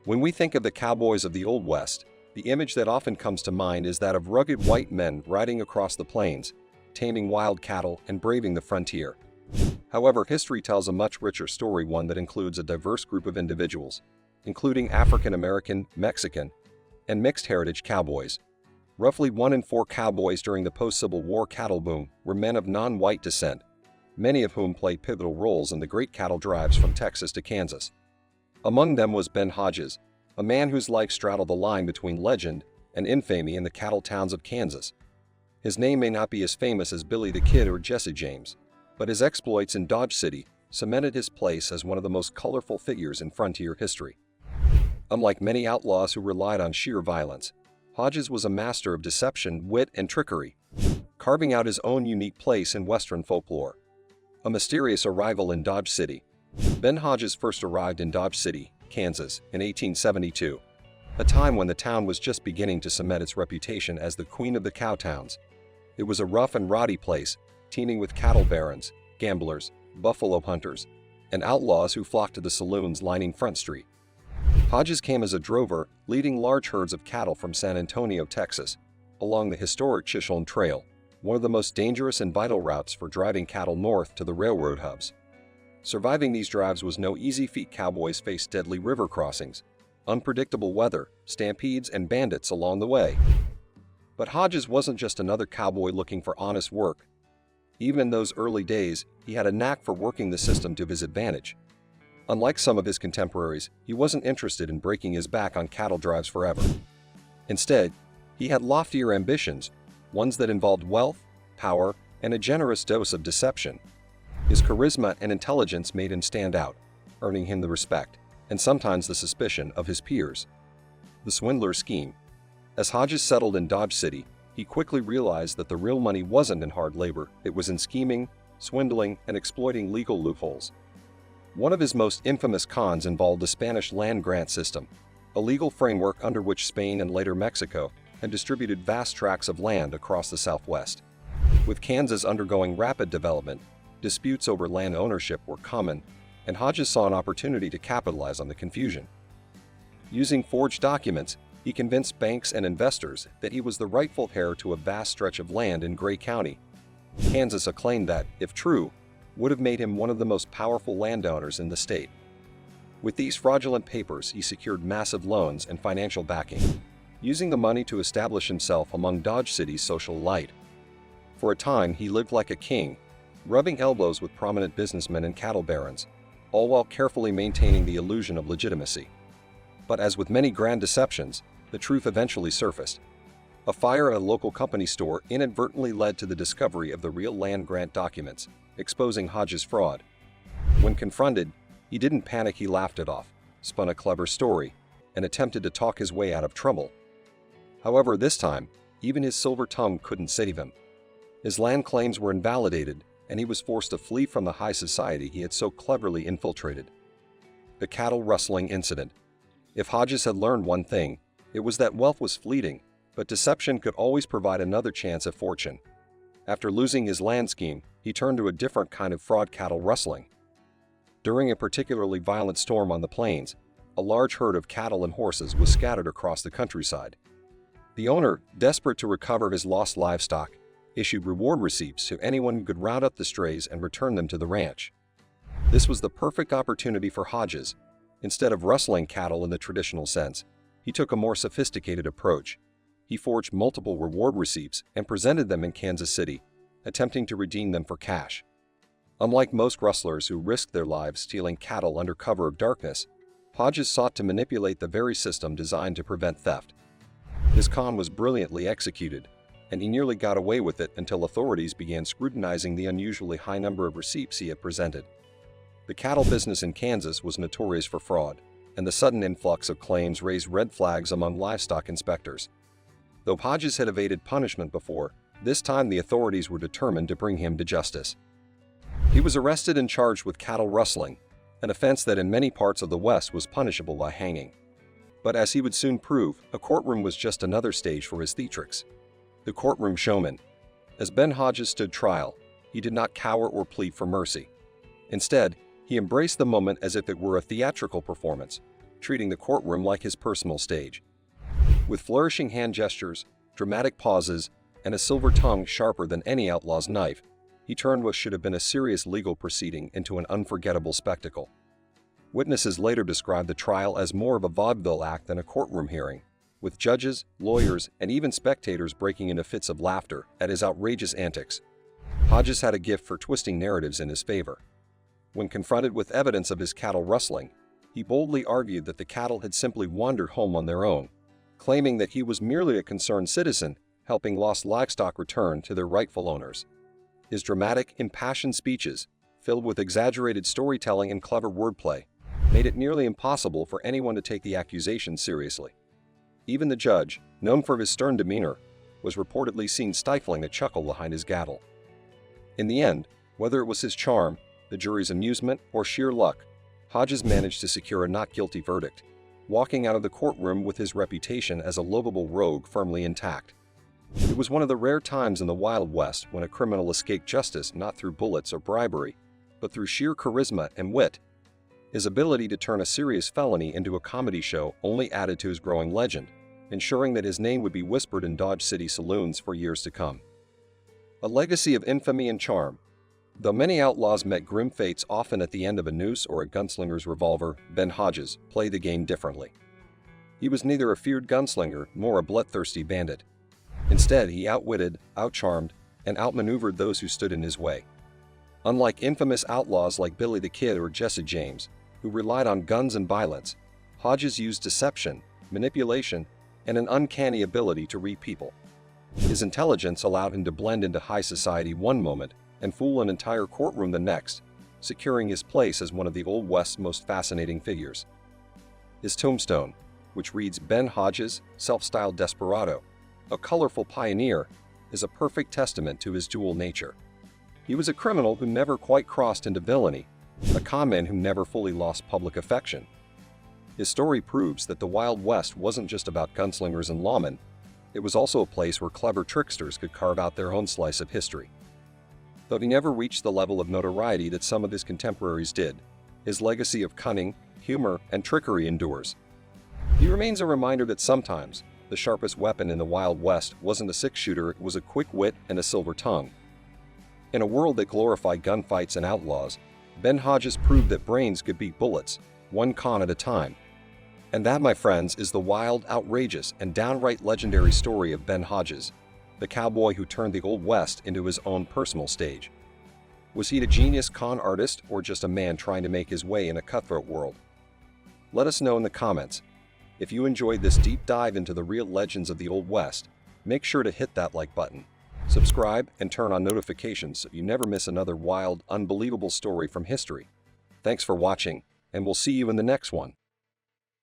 When we think of the cowboys of the Old West, the image that often comes to mind is that of rugged white men riding across the plains, taming wild cattle and braving the frontier. However, history tells a much richer story, one that includes a diverse group of individuals, including African American, Mexican, and mixed heritage cowboys. Roughly 1 in 4 cowboys during the post-Civil War cattle boom were men of non-white descent, many of whom played pivotal roles in the great cattle drives from Texas to Kansas. Among them was Ben Hodges, a man whose life straddled the line between legend and infamy in the cattle towns of Kansas. His name may not be as famous as Billy the Kid or Jesse James, but his exploits in Dodge City cemented his place as one of the most colorful figures in frontier history. Unlike many outlaws who relied on sheer violence, Hodges was a master of deception, wit, and trickery, carving out his own unique place in Western folklore. A mysterious arrival in Dodge City. Ben Hodges first arrived in Dodge City, Kansas, in 1872, a time when the town was just beginning to cement its reputation as the queen of the cowtowns. It was a rough and rowdy place, teeming with cattle barons, gamblers, buffalo hunters, and outlaws who flocked to the saloons lining Front Street. Hodges came as a drover, leading large herds of cattle from San Antonio, Texas, along the historic Chisholm Trail, one of the most dangerous and vital routes for driving cattle north to the railroad hubs. Surviving these drives was no easy feat. Cowboys faced deadly river crossings, unpredictable weather, stampedes, and bandits along the way. But Hodges wasn't just another cowboy looking for honest work. Even in those early days, he had a knack for working the system to his advantage. Unlike some of his contemporaries, he wasn't interested in breaking his back on cattle drives forever. Instead, he had loftier ambitions, ones that involved wealth, power, and a generous dose of deception. His charisma and intelligence made him stand out, earning him the respect, and sometimes the suspicion, of his peers. The swindler scheme. As Hodges settled in Dodge City, he quickly realized that the real money wasn't in hard labor, it was in scheming, swindling, and exploiting legal loopholes. One of his most infamous cons involved the Spanish land grant system, a legal framework under which Spain and later Mexico had distributed vast tracts of land across the Southwest. With Kansas undergoing rapid development, disputes over land ownership were common, and Hodges saw an opportunity to capitalize on the confusion. Using forged documents, he convinced banks and investors that he was the rightful heir to a vast stretch of land in Gray County, Kansas, a claim that, if true, would have made him one of the most powerful landowners in the state. With these fraudulent papers, he secured massive loans and financial backing, using the money to establish himself among Dodge City's social elite. For a time, he lived like a king, rubbing elbows with prominent businessmen and cattle barons, all while carefully maintaining the illusion of legitimacy. But as with many grand deceptions, the truth eventually surfaced. A fire at a local company store inadvertently led to the discovery of the real land grant documents, exposing Hodges' fraud. When confronted, he didn't panic. He laughed it off, spun a clever story, and attempted to talk his way out of trouble. However, this time, even his silver tongue couldn't save him. His land claims were invalidated, and he was forced to flee from the high society he had so cleverly infiltrated. The cattle rustling incident. If Hodges had learned one thing, it was that wealth was fleeting, but deception could always provide another chance at fortune. After losing his land scheme, he turned to a different kind of fraud: cattle rustling. During a particularly violent storm on the plains, a large herd of cattle and horses was scattered across the countryside. The owner, desperate to recover his lost livestock, issued reward receipts to anyone who could round up the strays and return them to the ranch. This was the perfect opportunity for Hodges. Instead of rustling cattle in the traditional sense, he took a more sophisticated approach. He forged multiple reward receipts and presented them in Kansas City, attempting to redeem them for cash. Unlike most rustlers who risked their lives stealing cattle under cover of darkness, Hodges sought to manipulate the very system designed to prevent theft. His con was brilliantly executed, and he nearly got away with it until authorities began scrutinizing the unusually high number of receipts he had presented. The cattle business in Kansas was notorious for fraud, and the sudden influx of claims raised red flags among livestock inspectors. Though Hodges had evaded punishment before, this time the authorities were determined to bring him to justice. He was arrested and charged with cattle rustling, an offense that in many parts of the West was punishable by hanging. But as he would soon prove, a courtroom was just another stage for his theatrics. The courtroom showman. As Ben Hodges stood trial, he did not cower or plead for mercy. Instead, he embraced the moment as if it were a theatrical performance, treating the courtroom like his personal stage. With flourishing hand gestures, dramatic pauses, and a silver tongue sharper than any outlaw's knife, he turned what should have been a serious legal proceeding into an unforgettable spectacle. Witnesses later described the trial as more of a vaudeville act than a courtroom hearing, with judges, lawyers, and even spectators breaking into fits of laughter at his outrageous antics. Hodges had a gift for twisting narratives in his favor. When confronted with evidence of his cattle rustling, he boldly argued that the cattle had simply wandered home on their own, claiming that he was merely a concerned citizen helping lost livestock return to their rightful owners. His dramatic, impassioned speeches, filled with exaggerated storytelling and clever wordplay, made it nearly impossible for anyone to take the accusation seriously. Even the judge, known for his stern demeanor, was reportedly seen stifling a chuckle behind his gavel. In the end, whether it was his charm, the jury's amusement, or sheer luck, Hodges managed to secure a not guilty verdict, walking out of the courtroom with his reputation as a lovable rogue firmly intact. It was one of the rare times in the Wild West when a criminal escaped justice not through bullets or bribery, but through sheer charisma and wit. His ability to turn a serious felony into a comedy show only added to his growing legend, ensuring that his name would be whispered in Dodge City saloons for years to come. A legacy of infamy and charm. Though many outlaws met grim fates often at the end of a noose or a gunslinger's revolver, Ben Hodges played the game differently. He was neither a feared gunslinger nor a bloodthirsty bandit. Instead, he outwitted, outcharmed, and outmaneuvered those who stood in his way. Unlike infamous outlaws like Billy the Kid or Jesse James, who relied on guns and violence, Hodges used deception, manipulation, and an uncanny ability to read people. His intelligence allowed him to blend into high society one moment and fool an entire courtroom the next, securing his place as one of the Old West's most fascinating figures. His tombstone, which reads Ben Hodges, self-styled desperado, a colorful pioneer, is a perfect testament to his dual nature. He was a criminal who never quite crossed into villainy, a conman who never fully lost public affection. His story proves that the Wild West wasn't just about gunslingers and lawmen, it was also a place where clever tricksters could carve out their own slice of history. Though he never reached the level of notoriety that some of his contemporaries did, his legacy of cunning, humor, and trickery endures. He remains a reminder that sometimes, the sharpest weapon in the Wild West wasn't a six-shooter, it was a quick wit and a silver tongue. In a world that glorified gunfights and outlaws, Ben Hodges proved that brains could beat bullets, one con at a time. And that, my friends, is the wild, outrageous, and downright legendary story of Ben Hodges, the cowboy who turned the Old West into his own personal stage. Was he a genius con artist or just a man trying to make his way in a cutthroat world? Let us know in the comments. If you enjoyed this deep dive into the real legends of the Old West, make sure to hit that like button, subscribe, and turn on notifications so you never miss another wild, unbelievable story from history. Thanks for watching, and we'll see you in the next one.